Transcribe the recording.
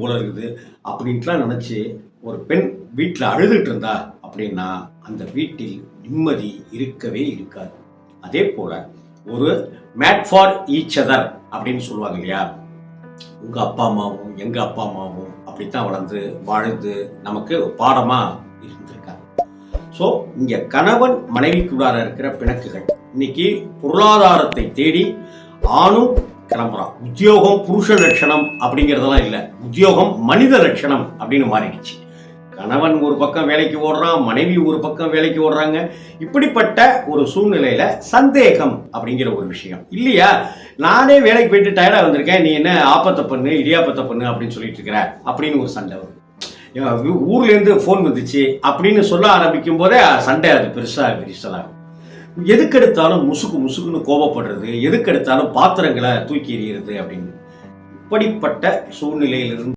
போல இருக்குது அப்படின்ட்டுலாம் நினச்சி ஒரு பெண் வீட்டில் அழுதுட்டு இருந்தா அப்படின்னா அந்த வீட்டில் நிம்மதி இருக்கவே இருக்காது. அதே போல் ஒரு மேட் ஃபார் ஈச் அதர் அப்படின்னு சொல்லுவாங்க இல்லையா, உங்கள் அப்பா அம்மாவும் எங்கள் அப்பா அம்மாவும் அப்படித்தான் வளர்ந்து வாழ்ந்து நமக்கு பாடமாக இருந்திருக்காங்க. ஸோ இங்கே கணவன் மனைவிக்குள்ளார இருக்கிற பிணக்குகள் இன்னைக்கு பொருளாதாரத்தை தேடி ஆணும் கிளம்புறான். உத்தியோகம் புருஷ லட்சணம் அப்படிங்கிறதெல்லாம் இல்லை, உத்தியோகம் மனித லட்சணம் அப்படின்னு மாறிடுச்சு. கணவன் ஒரு பக்கம் வேலைக்கு ஓடுறான், மனைவி ஒரு பக்கம் வேலைக்கு ஓடுறாங்க. இப்படிப்பட்ட ஒரு சூழ்நிலையில சந்தேகம் அப்படிங்கிற ஒரு விஷயம் இல்லையா, நானே வேலைக்கு போயிட்டு டயர்டா வந்திருக்கேன், நீ என்ன ஆப்பத்தை பண்ணு இடியாப்பத்தை பண்ணு அப்படின்னு சொல்லிட்டு இருக்கிற அப்படின்னு ஒரு சண்டை வரும். ஊர்ல இருந்து போன் வந்துச்சு அப்படின்னு சொல்ல ஆரம்பிக்கும் போதே சண்டை அது பெருசா விரிசலாகும். எதுக்கெடுத்தாலும் முசுக்கு முசுக்குன்னு கோபப்படுறது, எதுக்கெடுத்தாலும் பாத்திரங்களை தூக்கி எறிகிறது அப்படின்னு இப்படிப்பட்ட சூழ்நிலையிலிருந்து